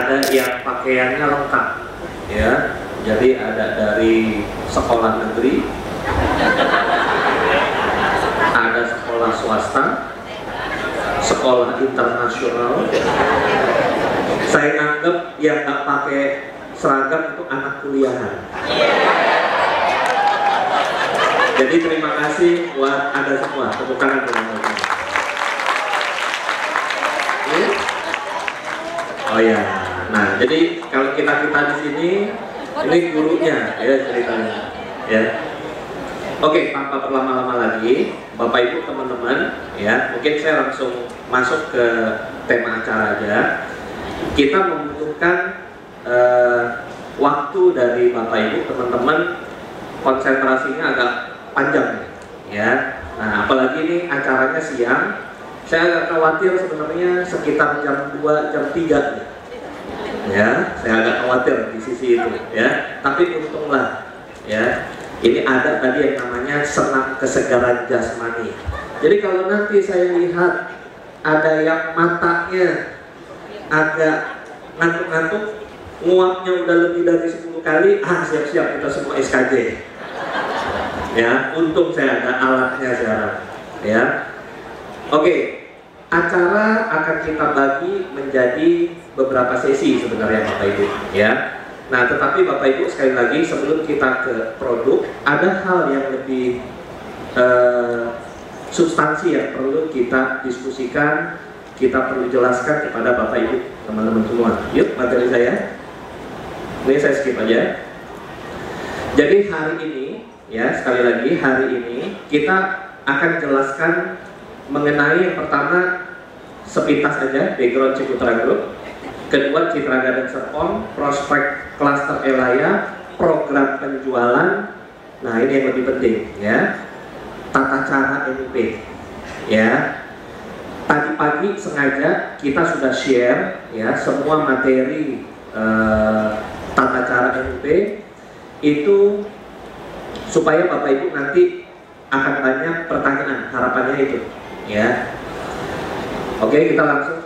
ada yang pakaiannya lengkap, ya. Jadi ada dari sekolah negeri, ada sekolah swasta, sekolah internasional. Saya anggap yang nggak pakai seragam itu anak kuliahan. Jadi terima kasih buat Anda semua. Tepuk tangan teman-teman. Oh ya, nah jadi kalau kita di sini, ini gurunya ya ceritanya, ya. Oke, tanpa berlama-lama lagi, Bapak Ibu teman-teman, ya, mungkin saya langsung masuk ke tema acara aja. Kita membutuhkan waktu dari Bapak Ibu teman-teman, konsentrasinya agak panjang, ya. Nah, apalagi ini acaranya siang. Saya agak khawatir sebenarnya sekitar jam 2, jam 3 ya, saya agak khawatir di sisi itu, ya. Tapi untunglah, ya, ini ada tadi yang namanya senam kesegaran jasmani. Jadi kalau nanti saya lihat ada yang matanya agak ngantuk-ngantuk, nguapnya udah lebih dari 10 kali, siap-siap kita semua SKJ. Ya, untung saya ada alatnya sekarang, ya. Oke. Acara akan kita bagi menjadi beberapa sesi sebenarnya Bapak Ibu, ya. Nah, tetapi Bapak Ibu sekali lagi sebelum kita ke produk, ada hal yang lebih substansi yang perlu kita diskusikan, kita perlu jelaskan kepada Bapak Ibu teman-teman semua. Yuk, materi saya. Ini saya skip aja. Jadi hari ini, ya, sekali lagi hari ini kita akan jelaskan mengenai yang pertama sepintas saja background Ciputra Group, kedua Citra Garden Serpong, prospek klaster Elaya, program penjualan. Nah, ini yang lebih penting, ya, tata cara NUP, ya. Tadi pagi sengaja kita sudah share, ya, semua materi tata cara NUP itu supaya Bapak Ibu nanti akan banyak pertanyaan, harapannya itu, ya. Oke, kita langsung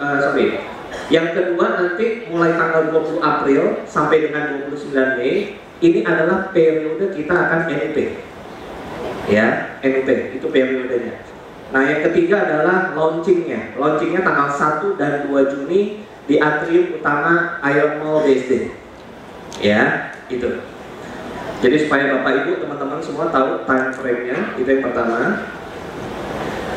Yang kedua, nanti mulai tanggal 20 April sampai dengan 29 Mei ini adalah periode kita akan NUP, ya, NUP itu periodenya. Nah, yang ketiga adalah launchingnya tanggal 1 dan 2 Juni di atrium utama Iron Mall BSD, ya, itu. Jadi supaya Bapak Ibu teman-teman semua tahu time frame-nya, itu yang pertama.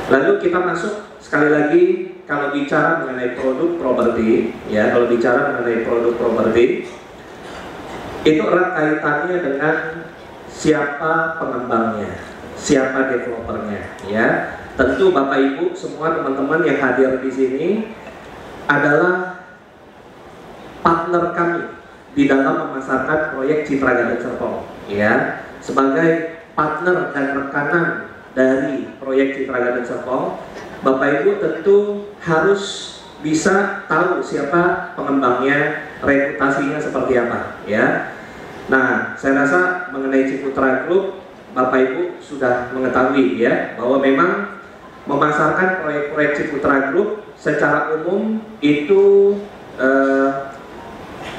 Lalu kita masuk sekali lagi kalau bicara mengenai produk properti, ya, kalau bicara mengenai produk properti itu erat kaitannya dengan siapa pengembangnya, siapa developernya, ya. Tentu Bapak Ibu semua teman-teman yang hadir di sini adalah partner kami di dalam memasarkan proyek Citra Garden Serpong, ya. Sebagai partner dan rekanan dari proyek Citra Garden Serpong, Bapak Ibu tentu harus bisa tahu siapa pengembangnya, reputasinya seperti apa, ya. Nah, saya rasa mengenai Ciputra Group, Bapak Ibu sudah mengetahui, ya, bahwa memang memasarkan proyek-proyek Ciputra Group secara umum itu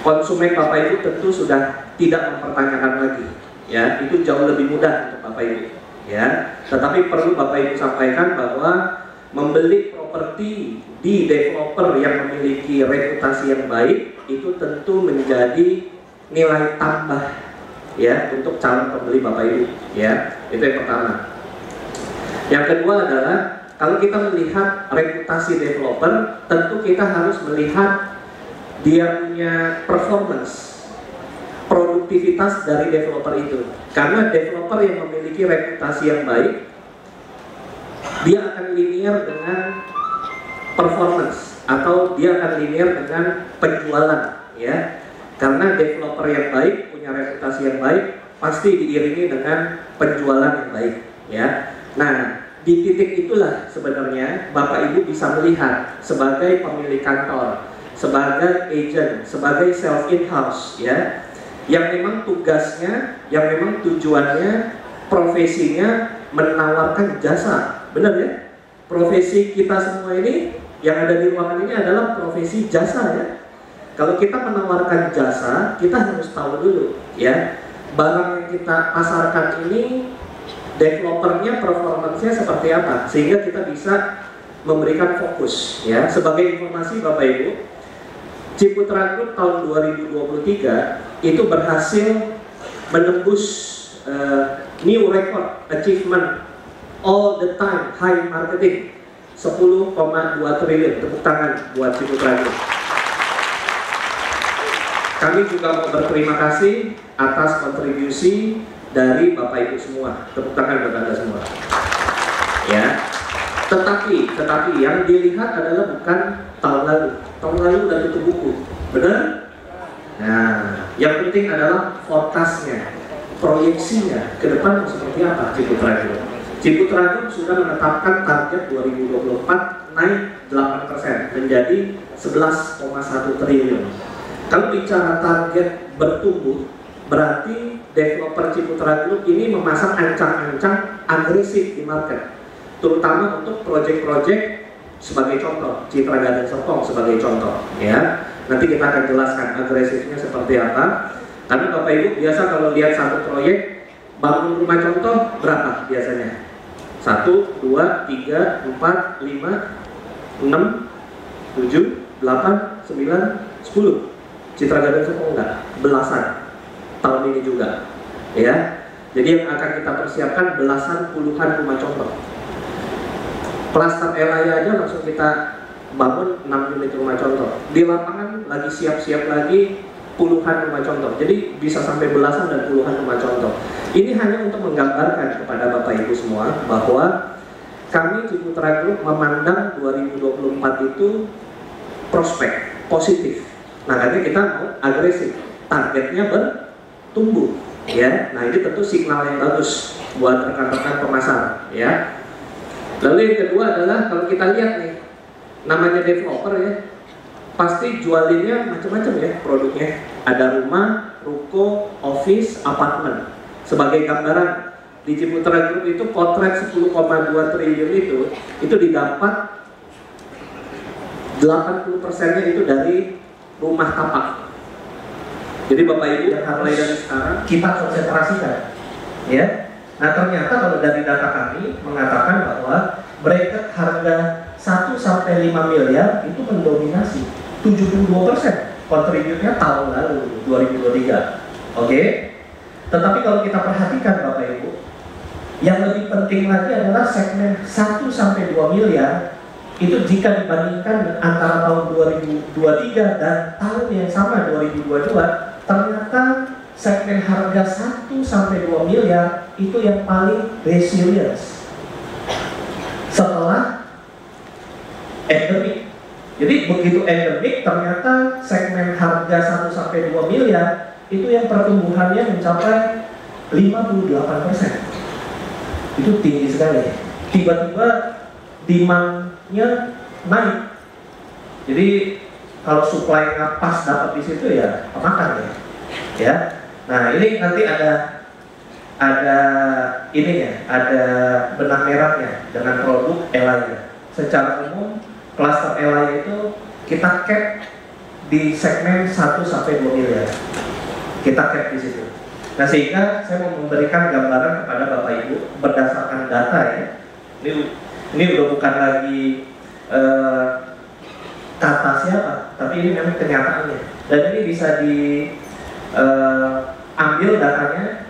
konsumen Bapak Ibu tentu sudah tidak mempertanyakan lagi, ya. Itu jauh lebih mudah untuk Bapak Ibu, ya. Tetapi perlu Bapak Ibu sampaikan bahwa membeli properti di developer yang memiliki reputasi yang baik itu tentu menjadi nilai tambah, ya, untuk calon pembeli Bapak Ibu, ya. Itu yang pertama. Yang kedua adalah kalau kita melihat reputasi developer, tentu kita harus melihat dia punya performance, produktivitas dari developer itu. Karena developer yang memiliki reputasi yang baik, dia akan linear dengan performance atau dia akan linear dengan penjualan, ya. Karena developer yang baik punya reputasi yang baik pasti diiringi dengan penjualan yang baik, ya. Nah, di titik itulah sebenarnya Bapak Ibu bisa melihat sebagai pemilik kantor, sebagai agent, sebagai sales in-house, ya, yang memang tugasnya, yang memang tujuannya, profesinya menawarkan jasa. Benar, ya? Profesi kita semua ini yang ada di ruangan ini adalah profesi jasa, ya. Kalau kita menawarkan jasa, kita harus tahu dulu ya, barang yang kita pasarkan ini developernya, performance-nya seperti apa, sehingga kita bisa memberikan fokus ya. Sebagai informasi Bapak Ibu, Ciputra Group tahun 2023 itu berhasil menembus new record achievement all the time high marketing 10,2 triliun. Tepuk tangan buat Ciputra Group. Kami juga mau berterima kasih atas kontribusi dari Bapak Ibu semua. Tepuk tangan buat Anda semua. Ya. Tetapi yang dilihat adalah bukan tahun lalu. Tahun lalu udah tutup buku, benar? Nah, yang penting adalah forecastnya, proyeksinya ke depan seperti apa Ciputra Group. Ciputra Group sudah menetapkan target 2024 naik 8% menjadi 11,1 triliun. Kalau bicara target bertumbuh, berarti developer Ciputra Group ini memasang ancang-ancang agresif di market, terutama untuk proyek-proyek sebagai contoh, Citra Garden Serpong sebagai contoh ya. Nanti kita akan jelaskan agresifnya seperti apa. Karena Bapak Ibu biasa kalau lihat satu proyek bangun rumah contoh berapa biasanya? 1, 2, 3, 4, 5, 6, 7, 8, 9, 10. Citra Garden Serpong enggak, belasan tahun ini juga ya. Jadi yang akan kita persiapkan belasan puluhan rumah contoh. Klaster Elaya aja langsung kita bangun 6 unit rumah contoh. Di lapangan lagi siap-siap lagi puluhan rumah contoh. Jadi bisa sampai belasan dan puluhan rumah contoh. Ini hanya untuk menggambarkan kepada Bapak Ibu semua bahwa kami Ciputra Group memandang 2024 itu prospek positif. Makanya kita mau agresif, targetnya bertumbuh ya. Nah ini tentu signal yang bagus buat rekan-rekan pemasar ya. Lalu yang kedua adalah kalau kita lihat nih, namanya developer ya, pasti jualinnya macam-macam ya produknya. Ada rumah, ruko, office, apartemen. Sebagai gambaran, di Ciputra Group itu potret 10,2 triliun itu didapat 80%-nya itu dari rumah tapak. Jadi Bapak Ibu mulai dari sekarang kita konsentrasikan ya. Nah ternyata kalau dari data kami mengatakan bahwa bracket harga 1 sampai 5 miliar itu mendominasi 72% kontribusinya tahun lalu 2023. Oke. Tetapi kalau kita perhatikan Bapak Ibu, yang lebih penting lagi adalah segmen 1 sampai 2 miliar itu jika dibandingkan antara tahun 2023 dan tahun yang sama 2022, ternyata segmen harga 1 sampai 2 miliar itu yang paling resilience setelah endemik. Jadi begitu endemik ternyata segmen harga 1 sampai 2 miliar itu yang pertumbuhannya mencapai 58%. Itu tinggi sekali. Tiba-tiba demand-nya naik. Jadi kalau supply-nya pas dapat di situ ya pemakan ya. Ya. Nah, ini nanti ada ininya, ada benang merahnya dengan produk Elaya. Secara umum klaster Elaya itu kita cap di segmen 1 sampai 2 miliar. Kita cap di situ. Nah, sehingga saya mau memberikan gambaran kepada Bapak Ibu berdasarkan data ya. Ini udah bukan lagi kata siapa, tapi ini memang kenyataannya. Dan ini bisa diambil datanya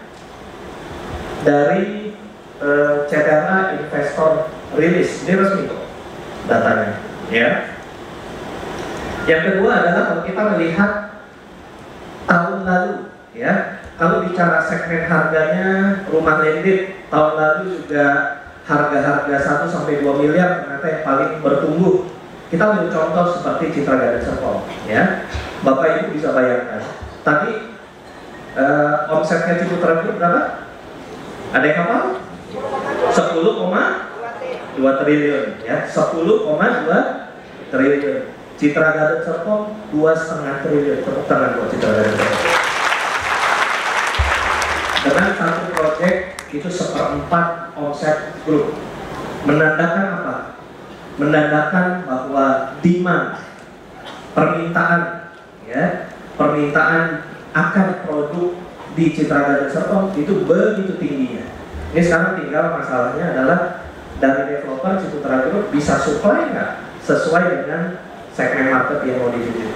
dari Cetera Investor Rilis. Ini resmi kok datanya ya. Yang kedua adalah kalau kita melihat tahun lalu ya. Kalau bicara segmen harganya rumah landed tahun lalu juga harga-harga 1 sampai 2 miliar ternyata yang paling bertumbuh. Kita ambil contoh seperti Citra Garden Serpong ya. Bapak Ibu bisa bayangkan. Tadi omsetnya Ciputra Group berapa? Ada yang hafal? 10,2 triliun ya. 10,2 triliun. Citra Garden Serpong 2,5 triliun. Tepuk tangan buat Citra Garden Serpong. Dengan satu proyek itu 1/4 omset grup. Menandakan apa? Menandakan bahwa demand, permintaan ya, permintaan akan produk di Citra Garden Serpong itu begitu tingginya. Ini sekarang tinggal masalahnya adalah dari developer Citra Group bisa supply nggak sesuai dengan segmen market yang mau dituju,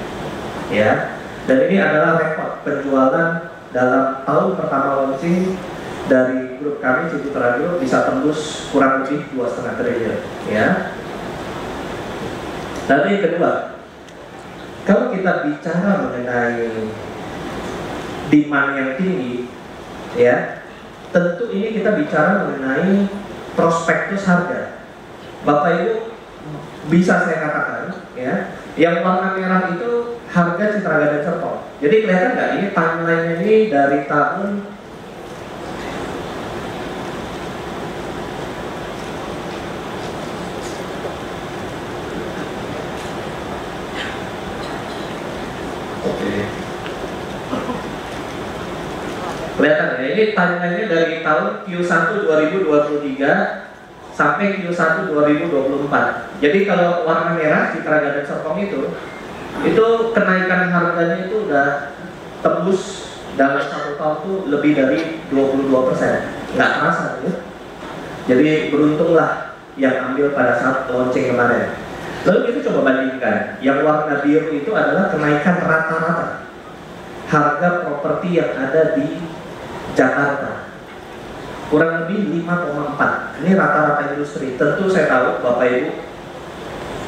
ya. Dan ini adalah rekor penjualan dalam tahun pertama launching dari grup kami Citra Group bisa tembus kurang lebih 2,5 triliun, ya. Lalu yang kedua, kalau kita bicara mengenai demand yang tinggi, ya, tentu ini kita bicara mengenai prospektus harga. Bapak Ibu bisa saya katakan, ya, yang warna merah itu harga Citra Garden Serpong. Jadi kelihatan nggak ini timeline ini dari tahun kelihatan ya, ini timeline-nya dari tahun Q1 2023 sampai Q1 2024. Jadi kalau warna merah Citra Garden Serpong itu kenaikan harganya itu udah tembus dalam 1 tahun tuh lebih dari 22%. Nggak terasa ya. Jadi beruntunglah yang ambil pada saat launching kemarin. Lalu kita coba bandingkan, yang warna biru itu adalah kenaikan rata-rata harga properti yang ada di Jakarta, kurang lebih 5,4. Ini rata-rata industri. Tentu saya tahu Bapak Ibu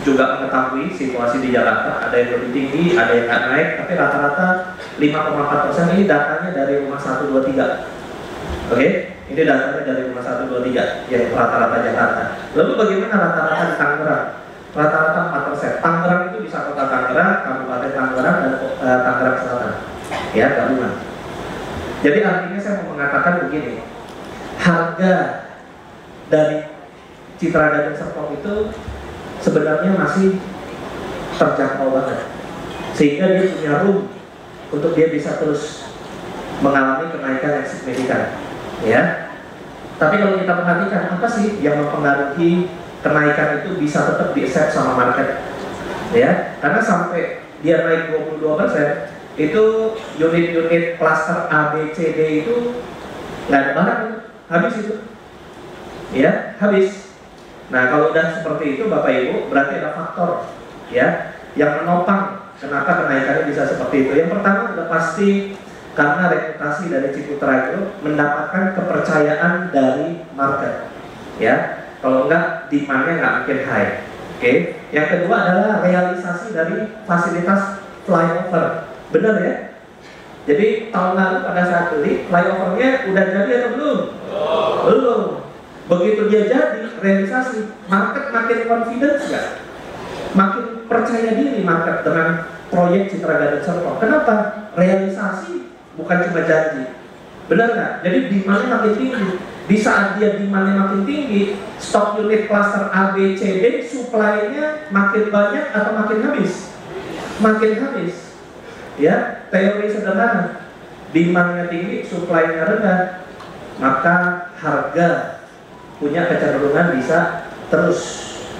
juga mengetahui situasi di Jakarta, ada yang lebih tinggi, ada yang nggak naik, tapi rata-rata 5,4%. Ini datanya dari rumah 1, 2, 3. Oke, ini datanya dari rumah 1, 2, 3 yang rata-rata Jakarta. Lalu bagaimana rata-rata di Tangerang? Rata-rata 4%. Tangerang itu bisa kota Tangerang, Kabupaten Tangerang, dan Tangerang Selatan, ya, gabungan. Jadi artinya saya mau mengatakan begini, harga dari Citra Garden Serpong itu sebenarnya masih terjangkau banget, sehingga dia punya room untuk dia bisa terus mengalami kenaikan yang signifikan, ya. Tapi kalau kita perhatikan apa sih yang mempengaruhi kenaikan itu bisa tetap di-accept sama market, ya? Karena sampai dia naik 22%, itu unit-unit klaster A, B, C, D itu nggak ada barang, habis itu, ya, habis. Nah kalau udah seperti itu Bapak Ibu, berarti ada faktor, ya, yang menopang kenapa kenaikannya bisa seperti itu. Yang pertama udah pasti karena reputasi dari Citra Group mendapatkan kepercayaan dari market, ya. Kalau enggak, demandnya nggak makin high. Oke. Yang kedua adalah realisasi dari fasilitas flyover. Benar ya? Jadi tahun lalu pada saat beli, flyovernya udah jadi atau belum? Belum. Begitu dia jadi, realisasi, market makin confidence nggak? Makin percaya diri market dengan proyek Citra Garden Serpong. Kenapa? Realisasi, bukan cuma janji. Benar nggak? Jadi demandnya makin tinggi. Di saat dia demandnya makin tinggi, stok unit cluster A, B, C, D, supply-nya makin banyak atau makin habis? Makin habis. Ya, teori sederhana, demand-nya tinggi, supply-nya rendah, maka harga punya kecenderungan bisa terus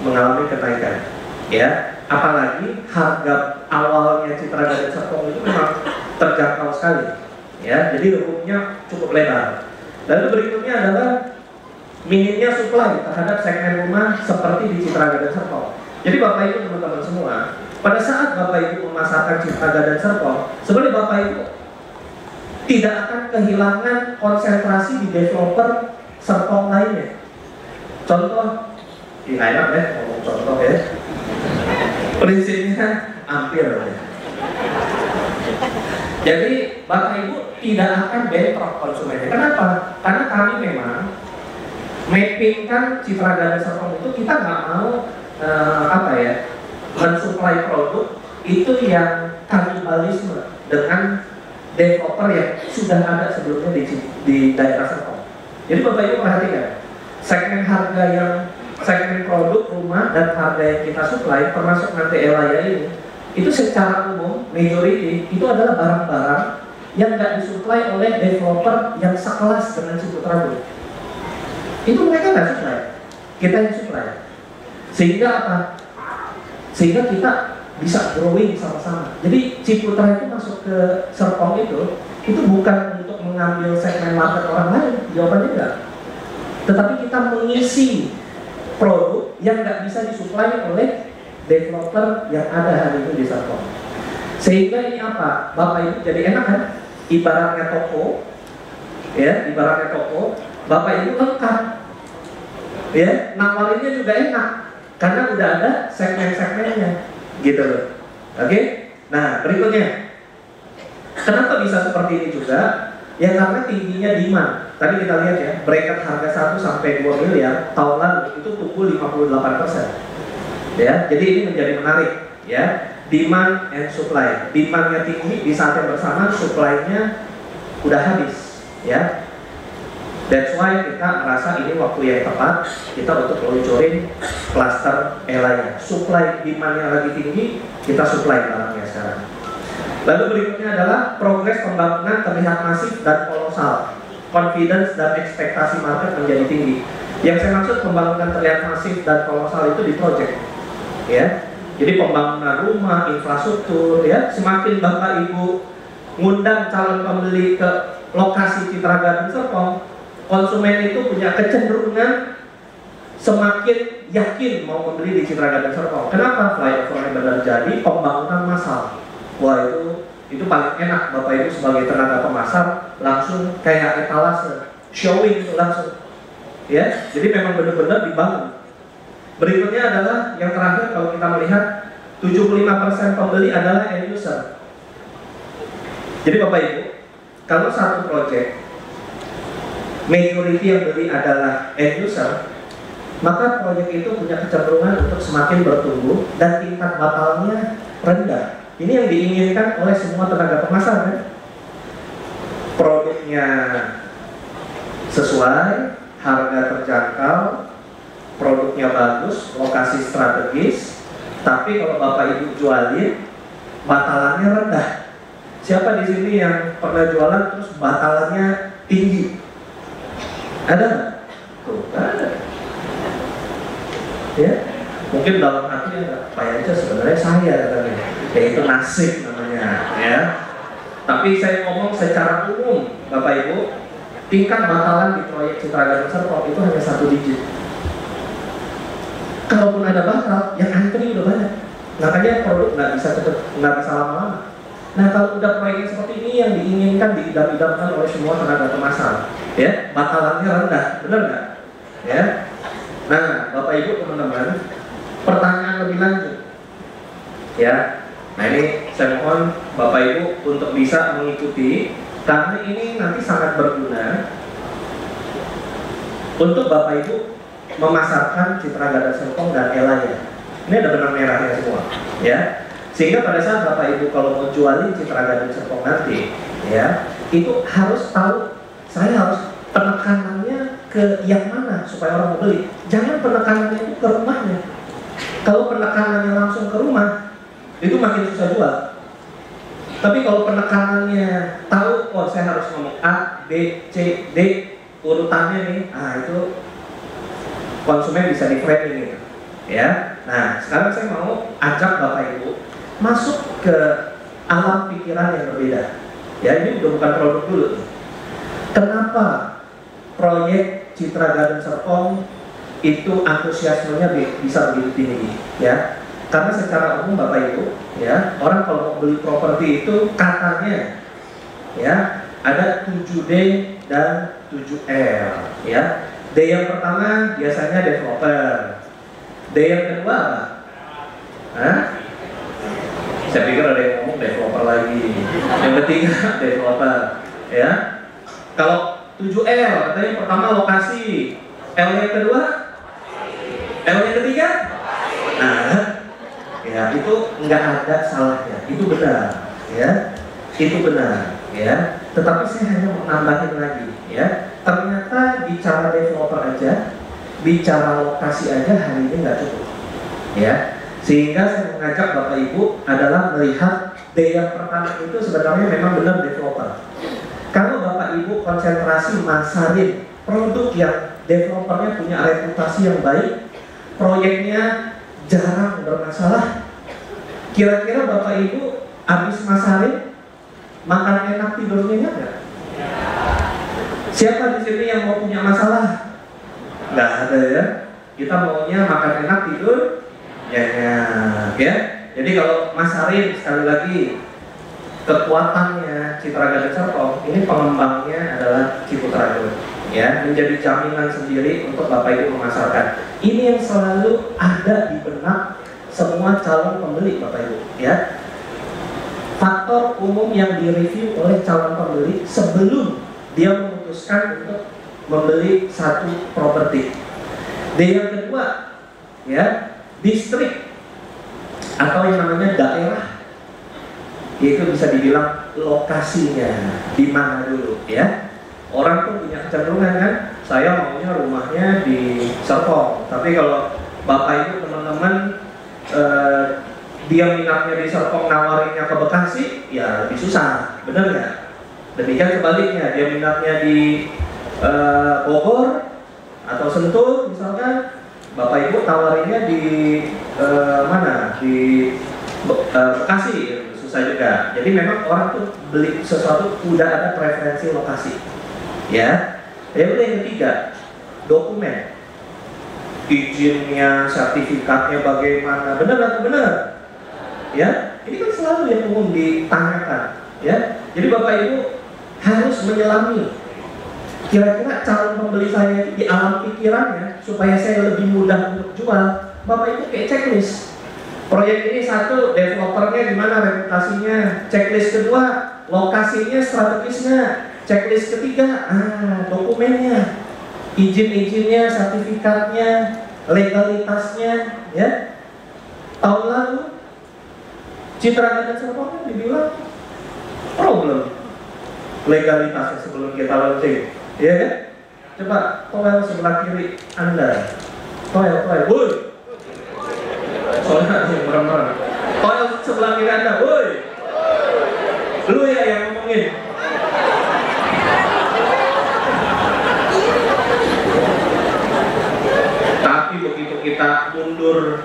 mengalami kenaikan. Ya, apalagi harga awalnya Citra Garden Serpong itu memang terjangkau sekali. Ya, jadi roomnya cukup lebar. Lalu berikutnya adalah minimnya supply terhadap segmen rumah seperti di Citra Garden Serpong. Jadi Bapak Ibu teman-teman semua, pada saat Bapak Ibu memasarkan Citra Garden Serpong, sebenarnya Bapak Ibu tidak akan kehilangan konsentrasi di developer Serpong lainnya. Contoh, ini enak ya ngomong contoh ya. Prinsipnya hampir ya. Jadi Bapak Ibu tidak akan bentrok konsumennya. Kenapa? Karena kami memang mappingkan Citra Garden Serpong itu kita nggak mau mensuplai produk itu yang kanibalisme dengan developer yang sudah ada sebelumnya di daerah Serpong. Jadi Bapak Ibu perhatikan, segmen harga yang segmen produk rumah dan harga yang kita suplai termasuk nanti Elaya ini, itu secara umum majority itu adalah barang-barang yang nggak disuplai oleh developer yang sekelas dengan Citra Group. Itu mereka nggak suplai, kita yang suplai. Sehingga apa? Sehingga kita bisa growing sama-sama. Jadi Ciputra itu masuk ke Serpong itu bukan untuk mengambil segmen market orang lain, jawabannya enggak. Tetapi kita mengisi produk yang nggak bisa disuplai oleh developer yang ada hari ini di Serpong. Sehingga ini apa? Bapak Ibu jadi enak kan? Ibaratnya toko, ya, ibaratnya toko, Bapak Ibu lengkap, ya, nawarinnya juga enak karena udah ada segmen-segmennya, gitu loh. Oke? Nah, berikutnya, kenapa bisa seperti ini juga? Ya karena tingginya demand. Tadi kita lihat ya, bracket harga 1 sampai 2 miliar tahun lalu itu tumbuh 58%. Ya, jadi ini menjadi menarik, ya. Demand and supply. Demandnya tinggi, di saat yang bersamaan supply-nya udah habis, ya. That's why kita merasa ini waktu yang tepat kita untuk luncurin cluster Elaya. Supply demand-nya lagi tinggi, kita supply barangnya sekarang. Lalu berikutnya adalah progres pembangunan terlihat masif dan kolosal. Confidence dan ekspektasi market menjadi tinggi. Yang saya maksud pembangunan terlihat masif dan kolosal itu di project, ya. Jadi pembangunan rumah, infrastruktur, ya. Semakin Bapak Ibu ngundang calon pembeli ke lokasi Citra Garden Serpong, konsumen itu punya kecenderungan semakin yakin mau membeli di Citra Garden Serpong. Kenapa? Flyover benar jadi pembangunan massal. Wah, itu paling enak Bapak Ibu sebagai tenaga pemasar langsung kayak etalase, showing langsung, ya. Jadi memang benar-benar dibangun. Berikutnya adalah yang terakhir, kalau kita melihat 75% pembeli adalah end user. Jadi Bapak Ibu, kalau satu project majority yang beli adalah end user, maka proyek itu punya kecenderungan untuk semakin bertumbuh dan tingkat batalnya rendah. Ini yang diinginkan oleh semua tenaga pemasar, kan? Produknya sesuai, harga terjangkau, produknya bagus, lokasi strategis, tapi kalau Bapak Ibu jualin, batalannya rendah. Siapa di sini yang pernah jualan terus batalannya tinggi? Ada nggak? Tuh, ada. Ya, mungkin dalam hati ya, Pak aja sebenarnya saya katanya, yaitu nasib namanya, ya. Tapi saya ngomong secara umum, Bapak Ibu, tingkat batalan di proyek Citra Garden Serpong itu hanya 1 digit. Kalaupun ada batal, yang antri udah banyak. Makanya produk nggak bisa lama-lama. Nah, kalau udah proyek seperti ini yang diinginkan, diidam-idamkan oleh semua tenaga pemasar, ya, batalannya rendah, benar nggak? Ya. Nah, Bapak Ibu teman-teman, pertanyaan lebih lanjut, ya. Nah, ini saya mohon Bapak Ibu untuk bisa mengikuti karena ini nanti sangat berguna untuk Bapak Ibu memasarkan Citra Garden Serpong dan Elaya. Ini ada benang merahnya semua, ya. Sehingga pada saat Bapak Ibu kalau mau jualin Citra Garden Serpong nanti, ya, itu harus tahu saya harus penekanannya ke yang mana supaya orang mau beli. Jangan penekanannya itu ke rumahnya. Kalau penekanannya langsung ke rumah, itu makin susah jual. Tapi kalau penekanannya tahu, oh saya harus ngomong A, B, C, D, urutannya nih, itu konsumen bisa di framing gitu, ya. Nah, sekarang saya mau ajak Bapak Ibu masuk ke alam pikiran yang berbeda. Ya, ini udah bukan produk dulu. Kenapa proyek Citra Garden Serpong itu antusiasmenya bisa begitu tinggi? Ya, karena secara umum Bapak Ibu, ya, orang kalau mau beli properti itu katanya, ya, ada 7D dan 7L, ya. D yang pertama biasanya developer. D yang kedua apa? Hah? Saya pikir ada yang ngomong developer lagi. Yang ketiga developer, ya. Kalau 7L katanya pertama lokasi, L yang kedua, L yang ketiga. Nah, ya itu nggak ada salahnya, itu benar, ya. Itu benar, ya. Tetapi saya hanya mau nambahin lagi, ya. Ternyata bicara developer aja, bicara lokasi aja hari ini nggak cukup, ya. Sehingga saya mengajak Bapak Ibu adalah melihat D yang pertama itu sebenarnya memang benar developer. Kalau Bapak Ibu konsentrasi masarin produk yang developernya punya reputasi yang baik, proyeknya jarang bermasalah, Kira-kira Bapak Ibu habis masarin makan enak tidur nyenyak nggak? Siapa di sini yang mau punya masalah? Nggak ada ya. Kita maunya makan enak tidur nyenyak ya. Jadi kalau masarin, sekali lagi, kekuatannya Citra Garden Serpong ini pengembangnya adalah Ciputra Group ya, menjadi jaminan sendiri untuk Bapak Ibu memasarkan. Ini yang selalu ada di benak semua calon pembeli Bapak Ibu ya. Faktor umum yang direview oleh calon pembeli sebelum dia memutuskan untuk membeli satu properti. Yang kedua ya, distrik atau yang namanya daerah, yaitu bisa dibilang lokasinya di mana dulu ya. Orang pun punya kecenderungan kan, saya maunya rumahnya di Serpong, tapi kalau Bapak Ibu teman-teman dia minatnya di Serpong, nawarinnya ke Bekasi, ya lebih susah, benar nggak? Demikian sebaliknya, dia minatnya di Bogor atau Sentul misalkan, Bapak Ibu tawarinnya di mana? Di Bekasi, susah juga. Jadi memang orang tuh beli sesuatu udah ada preferensi lokasi, ya. Yang ketiga, dokumen, izinnya, sertifikatnya bagaimana, benar atau benar? Ya, ini kan selalu yang umum ditanyakan, ya. Jadi Bapak Ibu harus menyelami. Kira-kira calon pembeli saya itu di alam pikirannya supaya saya lebih mudah untuk jual. Bapak Ibu kayak checklist. Proyek ini satu, developernya gimana reputasinya. Checklist kedua, lokasinya, strategisnya. Checklist ketiga, dokumennya, izin-izinnya, sertifikatnya, legalitasnya, ya. Tahun lalu Citra Garden Serpong dibilang problem legalitasnya sebelum kita launching, ya kan? Coba toel sebelah kiri Anda, toel, woi, soalnya yang merem-merem. Toel sebelah kiri Anda, woi, lu ya yang ngomongin. Tapi begitu kita mundur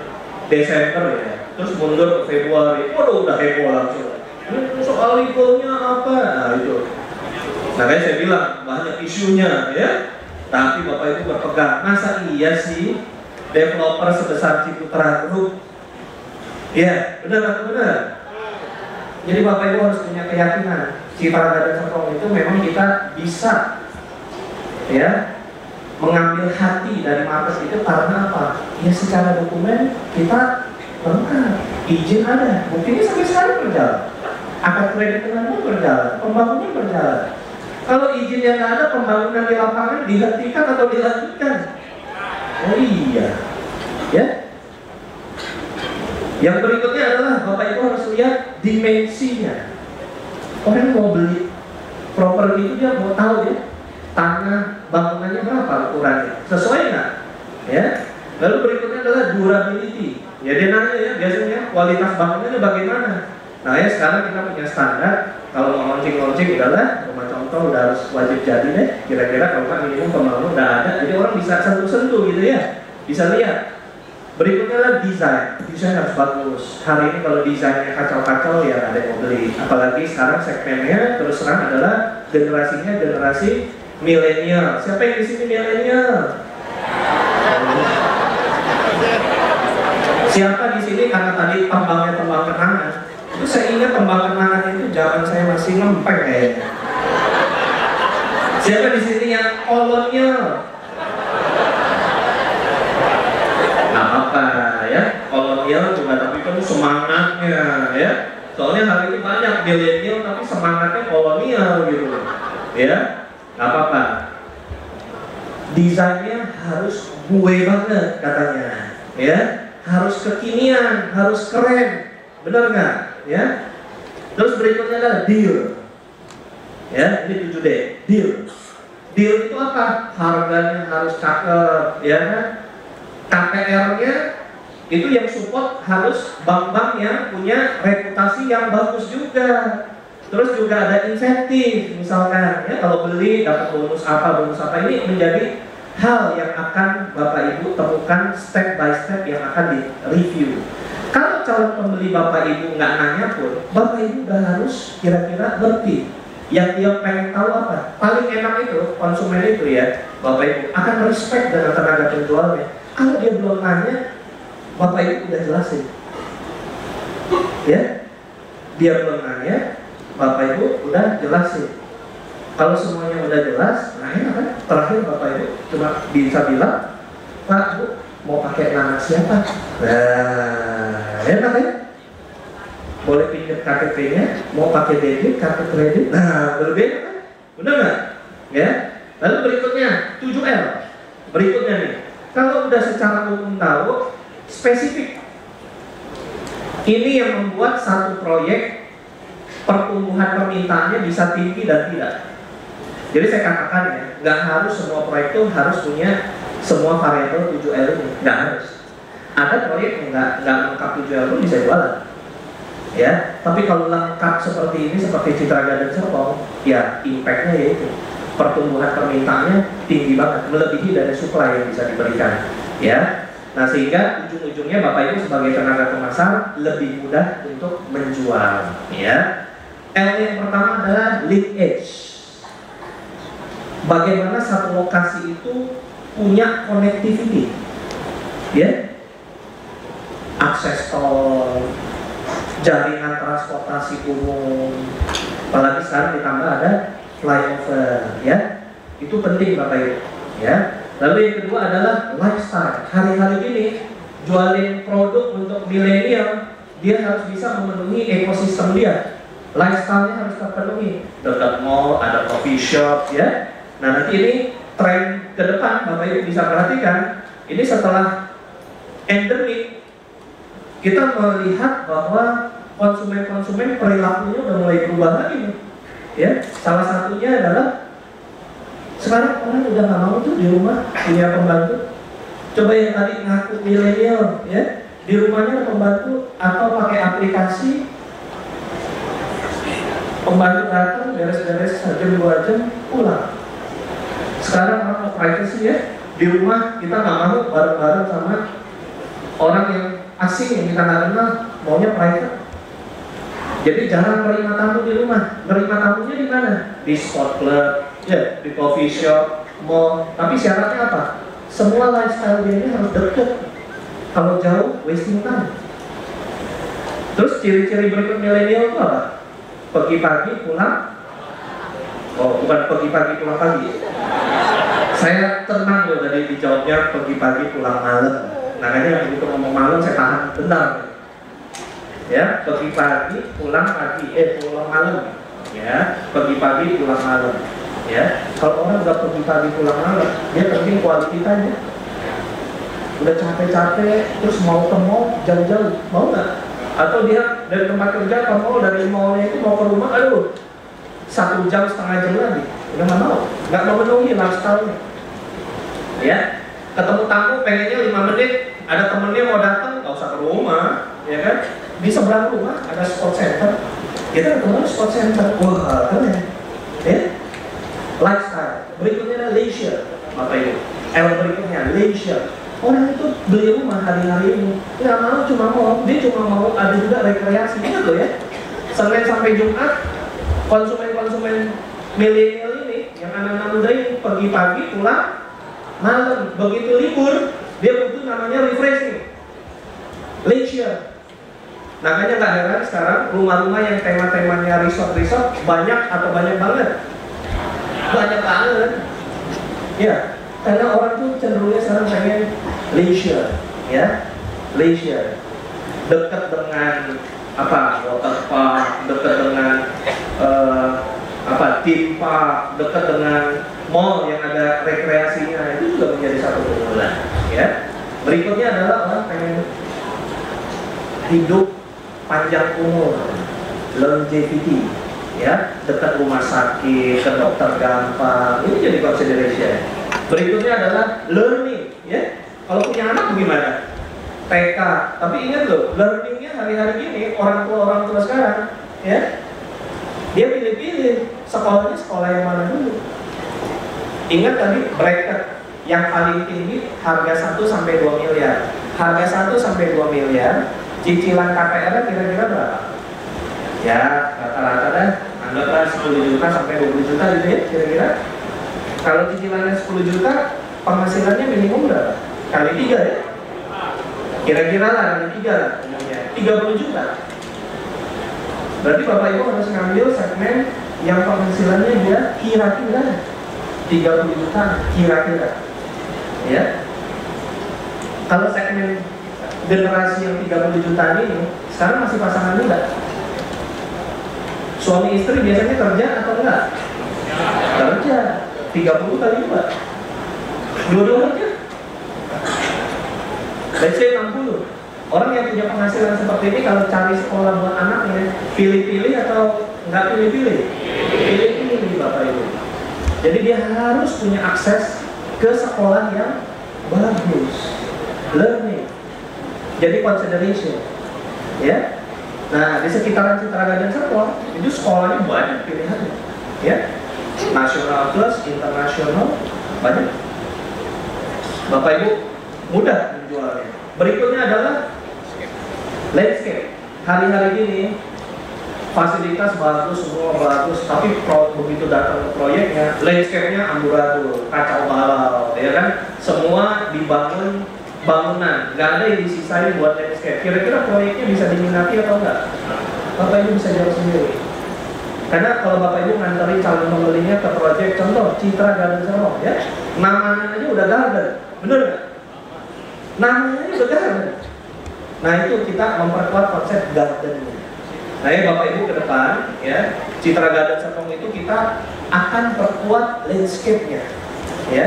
Desember ya, terus mundur ke Februari, waduh udah heboh langsung. Ini soal legalnya apa? Nah itu. Makanya saya bilang banyak isunya ya. Tapi Bapak itu berpegang, masa iya sih developer sebesar Ciputra Group? Ya, benar atau benar? Jadi Bapak Ibu harus punya keyakinan Citra Garden Serpong itu memang kita bisa ya mengambil hati dari market itu karena apa? Ya secara dokumen kita lengkap, izin ada, buktinya sampai sekarang berjalan, akad kredit dengan berjalan, pembangunan berjalan. Kalau izin yang nggak ada, pembangunan di lapangan dihentikan atau dilanjutkan? Oh iya, ya. Yang berikutnya adalah Bapak Ibu harus lihat dimensinya. Orang mau beli properti itu dia mau tahu ya tanah bangunannya berapa ukurannya, sesuai nggak? Ya. Lalu berikutnya adalah durability. Ya dia nanya ya biasanya kualitas bangunannya bagaimana. Nah ya sekarang kita punya standar. Kalau mau launching udahlah rumah contoh udah harus wajib jadi deh. Kira-kira kalau kan minimum pembangun udah ada, jadi orang bisa sentuh-sentuh gitu ya, bisa lihat. Berikutnya adalah desain harus bagus. Hari ini kalau desainnya kacau-kacau ya ada yang mau beli. Apalagi sekarang segmennya terus terang adalah generasinya generasi milenial. Siapa yang di sini milenial? Siapa di sini karena tadi tembang kenangan? Itu saya ingat tembang kenangan itu zaman saya masih ngempeng kayaknya. Siapa di sini yang kolonial? Nah apa ya? Kolonial juga tapi kan semangatnya ya. Soalnya hari ini banyak milenial tapi semangatnya kolonial gitu, ya. Nggak apa-apa. Desainnya harus gue banget katanya, ya. Harus kekinian, harus keren, benar nggak? Ya. Terus berikutnya adalah deal. Ya, ini 7D, deal. Deal itu apa? Harganya harus cakep, ya kan? KPR-nya itu yang support harus bank-bank yang punya reputasi yang bagus juga. Terus juga ada insentif, misalkan ya kalau beli dapat bonus apa ini menjadi hal yang akan Bapak Ibu temukan step by step yang akan di review. Kalau Kalau calon pembeli Bapak Ibu nggak nanya pun, Bapak Ibu udah harus kira-kira ngerti. Yang dia pengen tahu apa? Paling enak itu, konsumen itu ya, Bapak Ibu akan respect dengan tenaga penjualnya. Kalau dia belum nanya, Bapak Ibu udah jelasin. Ya, dia belum nanya, Bapak Ibu udah jelasin. Kalau semuanya udah jelas, nah enak kan? Terakhir Bapak Ibu cuma bisa bilang, Pak, Bu, mau pakai nama siapa? Nah, enak ya? Boleh pinjam KTP-nya, mau pakai debit, kartu kredit. Nah, berbeda kan? Benar nggak? Ya. Lalu berikutnya 7L. Berikutnya nih, kalau udah secara umum tahu, spesifik. Ini yang membuat satu proyek pertumbuhan permintaannya bisa tinggi dan tidak. Jadi saya katakan ya, nggak harus semua proyek itu harus punya semua variabel 7L ini, nggak harus. Ada proyek yang nggak lengkap 7L itu bisa jualan. Ya, tapi kalau lengkap seperti ini, seperti Citra Garden Serpong, ya impactnya yaitu pertumbuhan permintaannya tinggi banget, melebihi dari supply yang bisa diberikan. Ya, nah sehingga ujung-ujungnya Bapak Ibu sebagai tenaga pemasar lebih mudah untuk menjual. Ya, L yang pertama adalah lead edge. Bagaimana satu lokasi itu punya connectivity, ya, akses tol, jaringan transportasi umum, apalagi sekarang ditambah ada flyover, ya, itu penting Bapak Ibu, ya. Lalu yang kedua adalah lifestyle. Hari-hari ini jualin produk untuk milenial, dia harus bisa memenuhi ekosistem dia, lifestyle-nya harus terpenuhi. Dekat mall ada coffee shop, ya. Nah nanti ini tren ke depan Bapak Ibu bisa perhatikan. Ini setelah endemik, kita melihat bahwa konsumen-konsumen perilakunya udah mulai berubah lagi nih. Ya, salah satunya adalah sekarang orang udah nggak mau tuh di rumah punya pembantu. Coba yang tadi ngaku milenial, ya, di rumahnya ada pembantu atau pakai aplikasi, pembantu datang beres-beres jam 2 jam pulang. Sekarang orang mau privacy ya, di rumah kita nggak mau bareng-bareng sama orang yang asing yang kita nggak kenal, maunya private. Jadi jarang menerima tamu di rumah. Menerima tamunya di mana? Di sport club, ya, di coffee shop, mall. Tapi syaratnya apa? Semua lifestyle dia ini harus deket. Kalau jauh, wasting time. Terus ciri-ciri berikut milenial itu apa? Pergi pagi, pulang. Oh, bukan pergi pagi, pulang pagi. Saya tenang loh dari dijawabnya pergi pagi, pulang malam. Makanya begitu ngomong malam saya tahan benar. Ya, pergi pagi, pulang pagi, pulang malam. Ya, pergi pagi, pulang malam. Ya, kalau orang udah pergi pagi, pulang malam, dia penting quality time ya. Udah capek-capek, terus mau ke mall jauh-jauh, mau nggak? Atau dia dari tempat kerja ke mall, dari mallnya itu mau ke rumah, aduh, 1 jam, setengah jam lagi, udah nggak mau memenuhi lifestyle-nya. Ya, ketemu tamu pengennya 5 menit, ada temennya mau datang, nggak usah ke rumah, ya kan? Di seberang rumah ada sport center, kita ketemu sport center, wah keren, ya. Lifestyle. Berikutnya ada leisure, Bapak Ibu. Berikutnya leisure. Orang itu beli rumah hari-hari ini nggak mau cuma mau, dia cuma mau ada juga rekreasi. Ingat loh ya, Senin sampai Jumat konsumen-konsumen milenial ini yang anak-anak muda ini pergi pagi pulang malam. Begitu libur dia butuh namanya refreshing, leisure. Makanya nggak heran sekarang rumah-rumah yang tema-temanya resort-resort banyak atau banyak banget. Ya, karena orang tuh cenderungnya sekarang pengen leisure, ya, leisure, dekat dengan apa, water park, dekat dengan theme park, dekat dengan mall yang ada rekreasinya, itu juga menjadi satu keunggulan, ya. Berikutnya adalah orang pengen hidup panjang umur, longevity, ya, dekat rumah sakit, ke dokter gampang, ini jadi consideration. Berikutnya adalah learning, ya. Kalau punya anak gimana? TK, tapi ingat loh, learningnya hari-hari ini orang tua sekarang, ya, dia pilih-pilih sekolahnya sekolah yang mana dulu. Ingat tadi bracket yang paling tinggi harga 1 sampai 2 miliar. Harga 1 sampai 2 miliar Cicilan KPR kira-kira berapa? Ya rata-rata dah, anggaplah 10 juta sampai 20 juta gitu ya kira-kira. Kalau cicilannya 10 juta, penghasilannya minimum berapa? Kali 3 ya? Kira-kira lah, kali 3 lah umumnya, 30 juta. Berarti Bapak Ibu harus ngambil segmen yang penghasilannya dia kira-kira 30 juta, kira-kira ya. Kalau segmen generasi yang 30 juta ini sekarang masih pasangan muda, suami istri biasanya kerja atau enggak? Kerja. 30 kali 2 dua-dua aja. Let's say 60. Orang yang punya penghasilan seperti ini kalau cari sekolah buat anaknya, pilih-pilih atau nggak pilih-pilih? Pilih-pilih Bapak Ibu. Jadi dia harus punya akses ke sekolah yang bagus, learning. Jadi consideration, ya. Nah di sekitaran Citra Garden Serpong itu sekolahnya banyak pilihannya, ya. Nasional plus, internasional banyak. Bapak Ibu mudah menjualnya. Berikutnya adalah landscape. Hari-hari ini fasilitas bagus, semua bagus, tapi begitu datang ke proyeknya, landscape-nya amburadul, kacau balau, ya kan? Semua dibangun bangunan, nggak ada yang disisain buat landscape. Kira-kira proyeknya bisa diminati atau enggak? Bapak Ibu bisa jawab sendiri. Karena kalau Bapak Ibu nganterin calon pembelinya ke proyek, contoh Citra Garden Serpong, ya, namanya aja udah garden, bener nggak? Namanya aja udah garden. Nah itu kita memperkuat konsep garden. Nah ya Bapak Ibu ke depan, ya, Citra Garden Serpong itu kita akan perkuat landscape-nya, ya.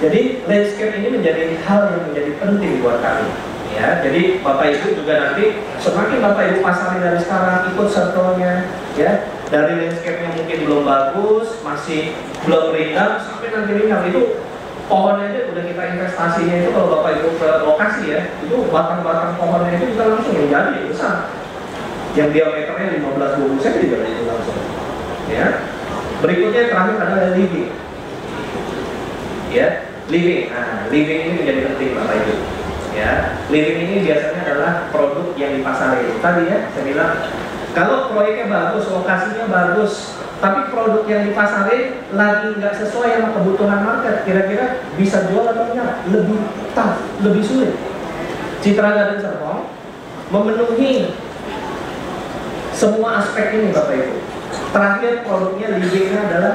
Jadi landscape ini menjadi hal yang menjadi penting buat kami, ya. Jadi Bapak Ibu juga nanti semakin Bapak Ibu pasarin dari sekarang, ikut circle-nya, ya. Dari landscape-nya mungkin belum bagus, masih belum rindang, sampai nanti rindang itu pohonnya aja udah kita investasinya itu kalau Bapak Ibu ke lokasi ya, itu batang-batang pohonnya itu kita langsung menjadi besar. Yang diameternya 15-20 cm juga itu langsung. Ya. Berikutnya terakhir adalah living. Ya, living. Nah, living ini menjadi penting Bapak Ibu. Ya, living ini biasanya adalah produk yang dipasarin. Tadi ya, saya bilang kalau proyeknya bagus, lokasinya bagus, tapi produk yang dipasarin lagi nggak sesuai sama kebutuhan market, kira-kira bisa jual atau enggak? Lebih tough, lebih sulit. Citra Garden Serpong memenuhi semua aspek ini Bapak Ibu. Terakhir produknya livingnya adalah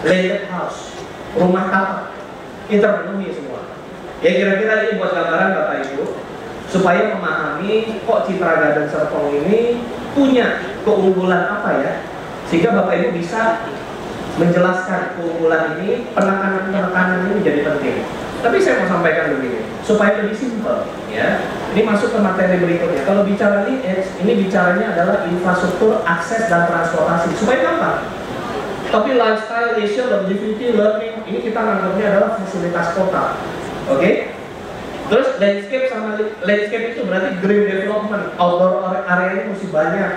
landed house, rumah tapak. Ini terpenuhi semua. Ya kira-kira ini buat gambaran Bapak Ibu supaya memahami kok Citra Garden Serpong ini punya keunggulan apa ya, sehingga Bapak Ibu bisa menjelaskan keunggulan ini, penekanan-penekanan ini menjadi penting. Tapi saya mau sampaikan begini, supaya lebih simpel, ya. Ini masuk ke materi berikutnya. Kalau bicara ini bicaranya adalah infrastruktur, akses dan transportasi, supaya gampang. Tapi lifestyle, leisure, longevity, learning, ini kita anggapnya adalah fasilitas kota, oke? Terus landscape sama landscape itu berarti green development, outdoor area ini mesti banyak.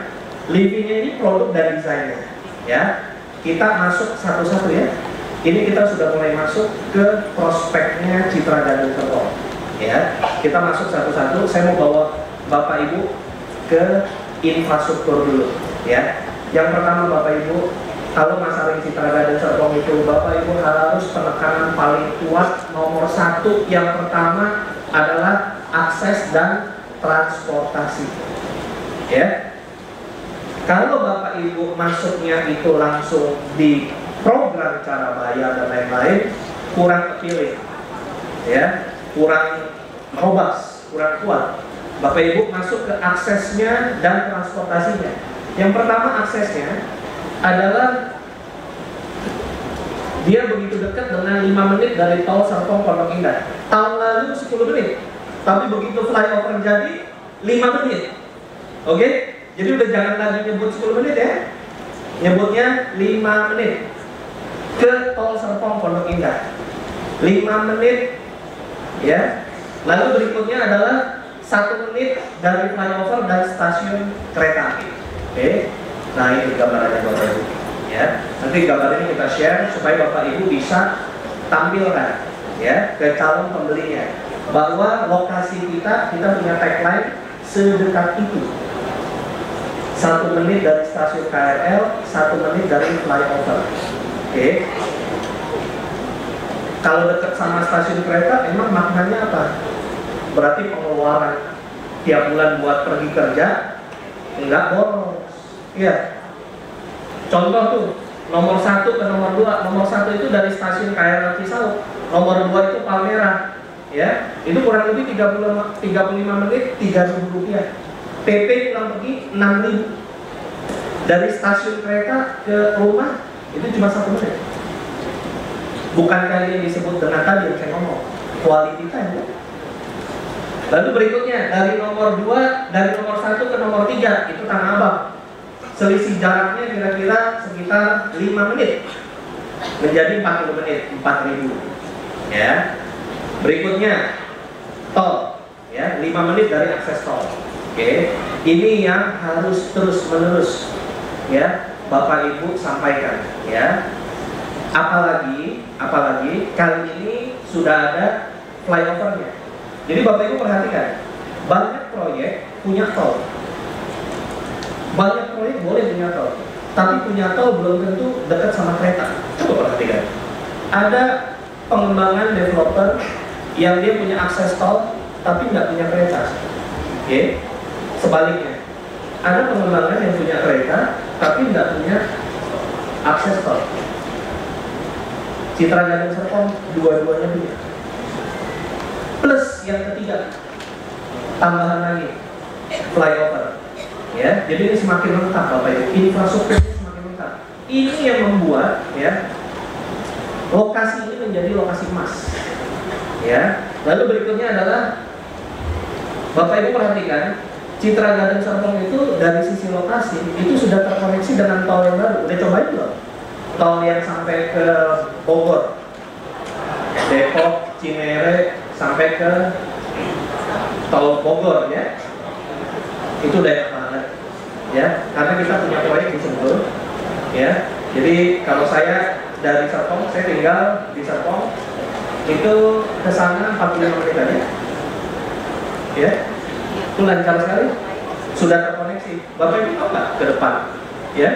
Livingnya ini produk dan desainnya, ya. Kita masuk satu-satu ya. Ini kita sudah mulai masuk ke prospeknya Citra Garden Serpong, ya. Kita masuk satu-satu. Saya mau bawa Bapak Ibu ke infrastruktur dulu, ya. Yang pertama Bapak Ibu, kalau masalah Citra Garden Serpong itu Bapak Ibu harus penekanan paling kuat nomor 1 yang pertama adalah akses dan transportasi, ya. Kalau Bapak Ibu masuknya itu langsung di program cara bayar dan lain-lain, kurang kepilih, ya, kurang robust, kurang kuat. Bapak Ibu masuk ke aksesnya dan transportasinya. Yang pertama aksesnya adalah dia begitu dekat dengan 5 menit dari tol Serpong Pondok Indah. Tahun lalu 10 menit, tapi begitu flyover jadi 5 menit. Oke? Jadi udah jangan lagi nyebut 10 menit ya, nyebutnya 5 menit ke tol Serpong Pondok Indah, 5 menit, ya. Lalu berikutnya adalah 1 menit dari flyover dan stasiun kereta api. Oke, nah ini gambarannya Bapak Ibu, ya. Nanti gambar ini kita share supaya Bapak Ibu bisa tampilkan, ya, ke calon pembelinya bahwa lokasi kita punya tagline sedekat itu. 1 menit dari stasiun KRL, 1 menit dari flyover. Oke. Kalau dekat sama stasiun kereta, emang maknanya apa? Berarti pengeluaran tiap bulan buat pergi kerja enggak boros. Iya. Contoh tuh, nomor 1 ke nomor 2. Nomor 1 itu dari stasiun KRL Cisauk, nomor 2 itu Palmerah. Ya, itu kurang lebih 35 menit, Rp3.000. PP pulang pergi 6.000. Dari stasiun kereta ke rumah itu cuma 1 menit. Bukankah yang disebut dengan tadi yang saya ngomong, quality time ya? Lalu berikutnya dari nomor 2, dari nomor 1 ke nomor 3 itu Tanah Abang. Selisih jaraknya kira-kira sekitar 5 menit menjadi 40 menit, 4.000. Ya. Berikutnya tol, ya, 5 menit dari akses tol. Oke. Ini yang harus terus-menerus, ya, Bapak Ibu sampaikan, ya. Apalagi kali ini sudah ada flyovernya. Jadi Bapak Ibu perhatikan, banyak proyek punya tol. Banyak proyek boleh punya tol, tapi punya tol belum tentu dekat sama kereta. Coba perhatikan. Ada pengembangan developer yang dia punya akses tol, tapi nggak punya kereta. Oke. Sebaliknya, ada pengembangan yang punya kereta, tapi nggak punya akses tol. Citra Gading Serpong dua-duanya punya. Plus yang ketiga, tambahan lagi, flyover. Ya, jadi ini semakin lengkap Bapak Ibu. Infrastrukturnya semakin lengkap. Ini yang membuat, ya, lokasi ini menjadi lokasi emas. Ya. Lalu berikutnya adalah Bapak Ibu perhatikan, Citra Gading Serpong itu dari sisi lokasi itu sudah terkoneksi dengan tol yang baru. Udah cobain belum? Tol yang sampai ke Bogor, Depok, Cinere sampai ke tol Bogor, ya. Itu udah enak banget, ya, karena kita punya proyek di Sentul, ya. Jadi kalau saya dari Serpong, saya tinggal di Serpong, itu ke sana 45 menit aja, ya. Itu lancar sekali, sudah terkoneksi. Bapak Ibu tahu nggak ke depan, ya,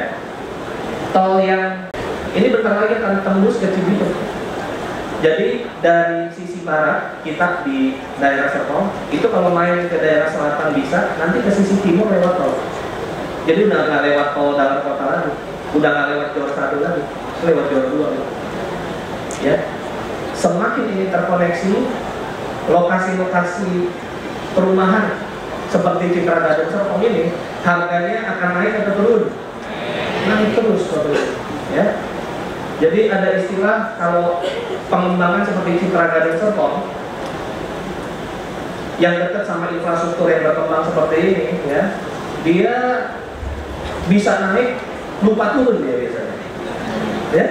tol yang ini bentar lagi akan tembus ke Cibitung. Jadi dari sisi barat kita di daerah Serpong itu kalau main ke daerah selatan bisa, nanti ke sisi timur lewat tol. Jadi udah nggak lewat tol dalam kota lagi, udah nggak lewat Jor 1 lagi, lewat Jor 2. Ya, semakin ini terkoneksi, lokasi-lokasi perumahan seperti Citra Gading Serpong ini harganya akan naik atau turun? Naik terus, ya. Jadi ada istilah kalau pengembangan seperti Citra Gading Serpong yang dekat sama infrastruktur yang berkembang seperti ini, ya, dia bisa naik lupa turun dia biasanya. Ya.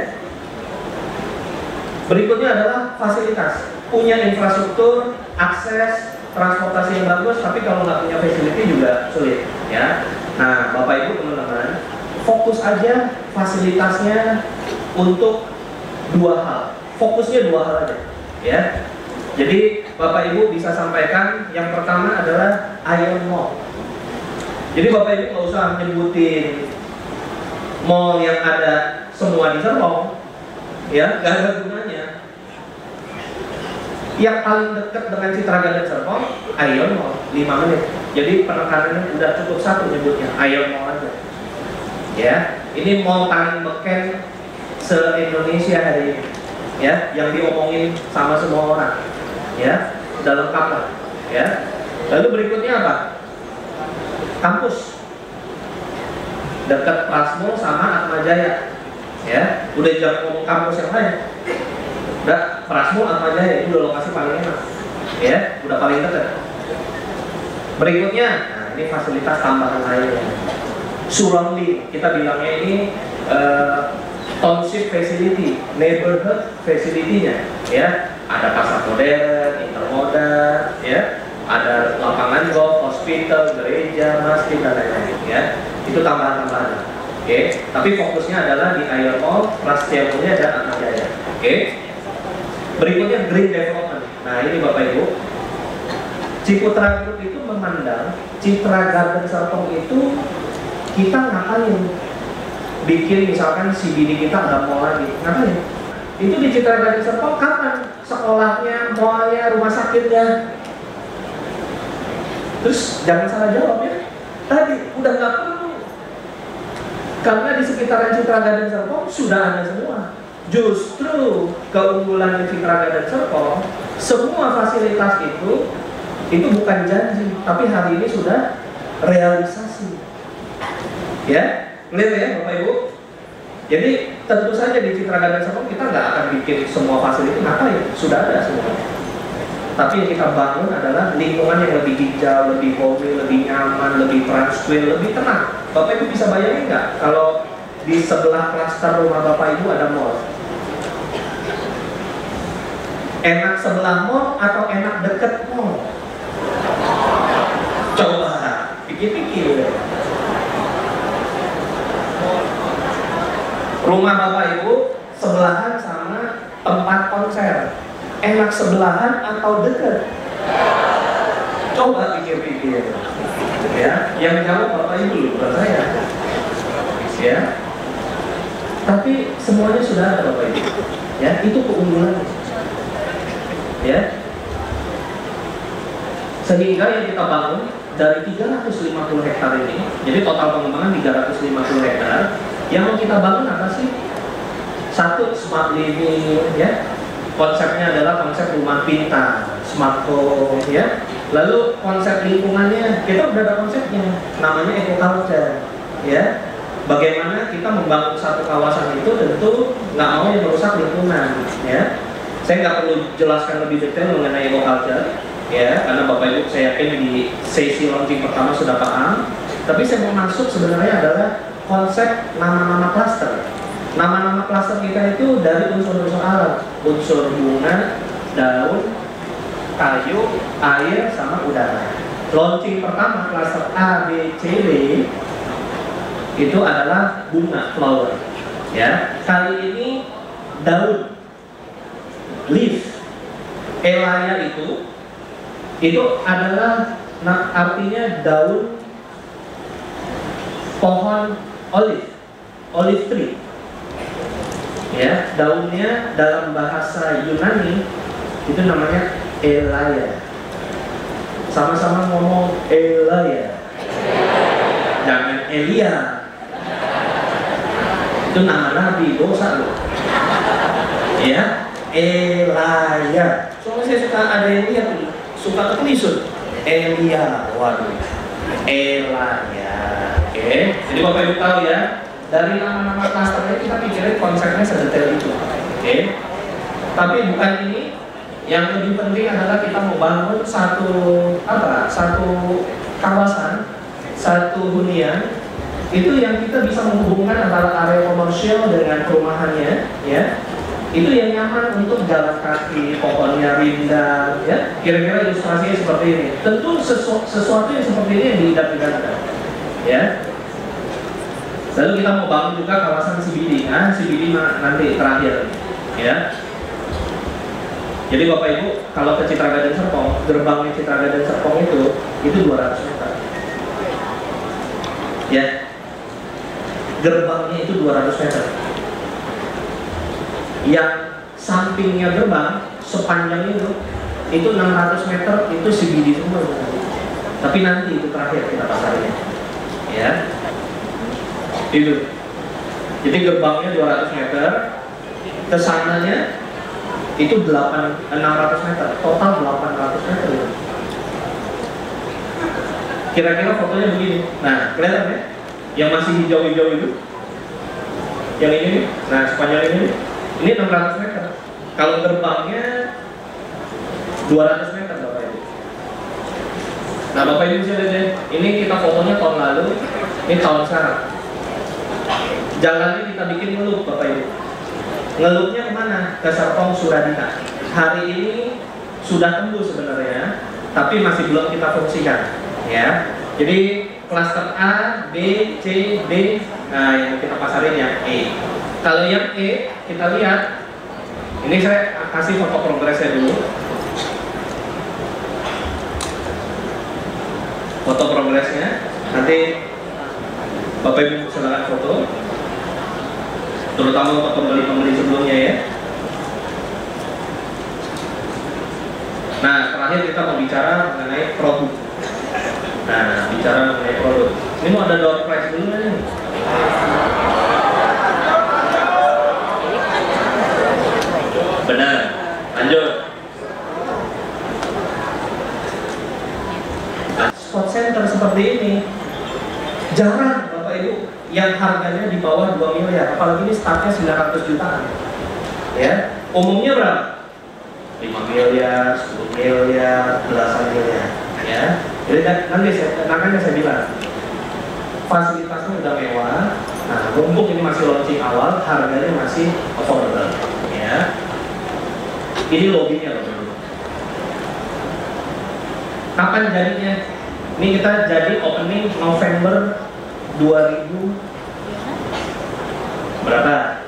Berikutnya adalah fasilitas, punya infrastruktur, akses transportasi yang bagus, tapi kalau nggak punya facility juga sulit, ya. Nah, Bapak Ibu teman-teman, fokus aja fasilitasnya untuk 2 hal. Fokusnya 2 hal aja, ya. Jadi Bapak Ibu bisa sampaikan yang pertama adalah Ion Mall. Jadi Bapak Ibu nggak usah nyebutin mall yang ada semua di Serpong, ya, nggak ada gunanya. Yang paling dekat dengan Citra Gading Serpong, Ion Mall, 5 menit. Jadi penekanannya udah cukup satu nyebutnya, Ion Mall aja. Ya, ini mall paling beken se-Indonesia hari ini, ya, yang diomongin sama semua orang, ya, udah lengkap lah, ya. Lalu berikutnya apa? Kampus dekat Prasmo sama Atmajaya, ya. Udah jangan ngomong kampus yang lain, udah Prasmo Atmajaya itu udah lokasi paling enak, ya, udah paling dekat. Berikutnya, nah ini fasilitas tambahan lainnya, surrounding, kita bilangnya ini township facility, neighborhood facility-nya, ya. Ada pasar modern, intermodal, ya. Ada lapangan golf, hospital, gereja, masjid, dan lain-lain, ya. Itu tambahan-tambahan. Oke. Tapi fokusnya adalah di Ion Mall, Prasetya Mulia, dan Atmajaya. Oke. Berikutnya green development. Nah, ini Bapak Ibu. Ciputra Group itu memandang Citra Garden Serpong itu kita ngapain? Bikin misalkan CBD kita ada mall lagi, ngapain? Itu di Citra Garden Serpong kapan? Sekolahnya, mallnya, rumah sakitnya. Terus jangan salah jawab ya. Tadi udah nggak perlu. Karena di sekitaran Citra Garden Serpong sudah ada semua. Justru keunggulan di Citra Garden Serpong, semua fasilitas itu bukan janji, tapi hari ini sudah realisasi. Ya, clear ya Bapak Ibu? Jadi tentu saja di Citra Garden Serpong kita nggak akan bikin semua fasilitas, ngapain? Sudah ada semua. Tapi yang kita bangun adalah lingkungan yang lebih hijau, lebih homey, lebih nyaman, lebih tranquil, lebih tenang. Bapak Ibu bisa bayangin nggak kalau di sebelah klaster rumah Bapak Ibu ada mall? Enak sebelah mall atau enak deket mall? Coba pikir-pikir. Rumah Bapak Ibu sebelahan sama tempat konser, enak sebelahan atau deket? Coba pikir-pikir. Ya, yang jawab Bapak Ibu, bukan saya. Ya. Tapi semuanya sudah ada Bapak Ibu. Ya, itu keunggulannya. Ya. Sehingga yang kita bangun dari 350 hektar ini, jadi total pengembangan 350 hektar. Yang mau kita bangun apa sih? Satu, smart living, ya. Konsepnya adalah konsep rumah pintar, smart home, ya. Lalu konsep lingkungannya, kita udah ada konsepnya, namanya eco-culture, ya. Bagaimana kita membangun satu kawasan itu tentu nggak mau yang merusak lingkungan, ya. Saya nggak perlu jelaskan lebih detail mengenai eco-culture, ya, karena Bapak Ibu saya yakin di sesi launching pertama sudah paham. Tapi saya mau masuk sebenarnya adalah konsep nama-nama klaster. Nama-nama klaster kita itu dari unsur-unsur alam, unsur bunga, daun, kayu, air, sama udara. Launching pertama klaster A, B, C, D itu adalah bunga, flower. Ya, kali ini daun, leaf. Elaya itu adalah artinya daun pohon olive tree. Ya, daunnya dalam bahasa Yunani itu namanya elaya. Sama-sama ngomong elaya. Jangan Elia. Itu nama nabi, dosa loh. Ya, elaya. Soalnya saya suka ada yang lihat, suka kepelisut. Elia, waduh. Elaya. Oke, jadi Bapak Ibu tahu ya, dari nama-nama klasternya kita pikirin konsepnya sedetail itu. Oke, tapi bukan ini. Yang lebih penting adalah kita membangun satu kawasan, satu hunian itu yang kita bisa menghubungkan antara area komersial dengan perumahannya, ya. Itu yang nyaman untuk jalan kaki, pohonnya rindang, ya. Kira-kira ilustrasinya seperti ini. Tentu sesuatu yang seperti ini yang diidam-idamkan, ya. Lalu kita mau bangun juga kawasan CBD, CBD nanti terakhir, ya. Jadi Bapak Ibu, kalau ke Citra Garden Serpong, gerbangnya Citra Garden Serpong itu 200 meter. Ya, gerbangnya itu 200 meter. Yang sampingnya gerbang sepanjang itu 600 meter itu CBD semua. Tapi nanti itu terakhir kita pasarnya, ya. Itu. Jadi gerbangnya 200 meter, kesananya itu 600 meter, total 800 meter. Kira-kira fotonya begini. Nah, kelihatan ya? Yang masih hijau-hijau itu, yang ini nih, nah sepanjang ini 600 meter. Kalau gerbangnya 200 meter Bapak Ibu. Nah Bapak Ibu bisa lihat ya, ini kita fotonya tahun lalu, ini tahun sekarang. Jalannya kita bikin ngelup Bapak Ibu. Ngelupnya kemana? Ke Serpong Suradina. Hari ini sudah tembus sebenarnya, tapi masih belum kita fungsikan, ya. Jadi klaster A, B, C, D, nah yang kita pasarin yang E. Kalau yang E, kita lihat, ini saya kasih foto progresnya dulu. foto progresnya. Nanti Bapak Ibu silakan foto, terutama untuk pembeli-pembeli sebelumnya ya. Nah, terakhir kita mau bicara mengenai produk. Nah, bicara mengenai produk. Ini mau ada door prize dulu nih. Benar. Lanjut. Spot center seperti ini jarang Bapak Ibu yang harganya di bawah 2 miliar, apalagi ini startnya 900 jutaan. Ya, umumnya berapa? 5 miliar, 10 miliar, belasan miliar. Ya, jadi makanya saya bilang fasilitasnya udah mewah. Nah, mumpung ini masih launching awal, harganya masih affordable. Ya, ini lobbynya loh. Kapan jadinya? Ini kita jadi opening November 2000 berapa?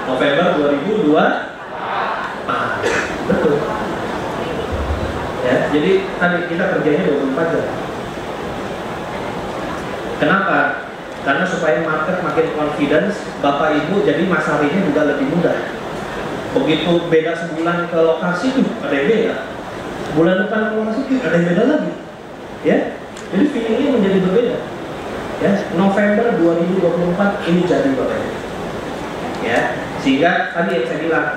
November 2002. Betul. Ya, jadi tadi kita kerjanya 24 jam. Kenapa? Karena supaya market makin confidence, Bapak Ibu jadi masarinya juga lebih mudah. Begitu beda sebulan ke lokasi tuh ada yang beda. Bulan depan ke lokasi tuh ada yang beda lagi. Ya, jadi feelingnya menjadi berbeda. Ya, November 2024 ini jadi Bapak Ibu. Ya, sehingga tadi yang saya bilang,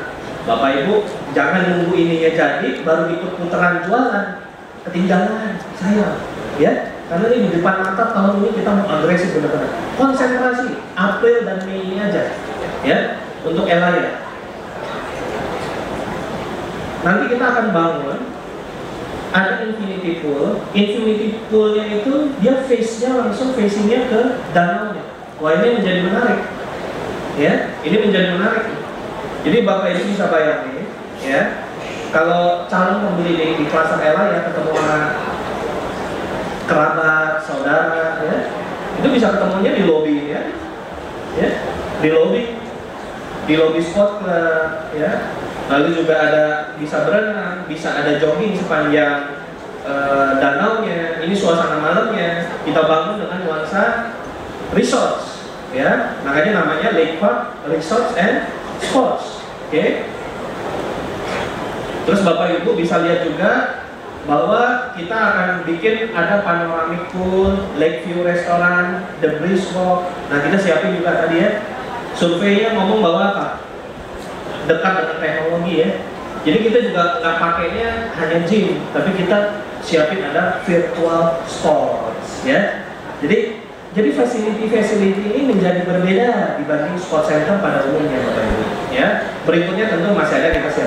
Bapak Ibu jangan nunggu ininya jadi baru ikut putaran jualan, ketinggalan saya. Ya, karena ini di depan mata tahun ini kita mau agresif benar-benar. Konsentrasi April dan Mei ini aja. Ya, untuk Elaya. Nanti kita akan bangun ada infinity pool. Infinity poolnya itu dia face-nya langsung facingnya ke danau-nya. Wah, ini menjadi menarik. Ya, ini menjadi menarik. Jadi Bapak Ibu bisa bayangin, ya, kalau calon pembeli di Plaza Elaya ketemu sama kerabat, saudara, ya, itu bisa ketemunya di lobi, ya, di lobi spot club, ya. Lalu juga ada bisa berenang, bisa ada jogging sepanjang danaunya. Ini suasana malamnya kita bangun dengan nuansa resorts, ya. Makanya namanya Lake Park Resorts and Sports. Oke. Terus Bapak Ibu bisa lihat juga bahwa kita akan bikin ada panoramic pool, lake view restoran, the breeze walk. Nah, kita siapin juga tadi ya. Surveinya ngomong bahwa apa? Dekat dengan teknologi ya. Jadi kita juga nggak pakainya hanya gym, tapi kita siapin ada virtual sports ya. Jadi facility ini menjadi berbeda dibanding sport center pada umumnya Bapak Ibu. Ya. Berikutnya tentu masih ada kita siapin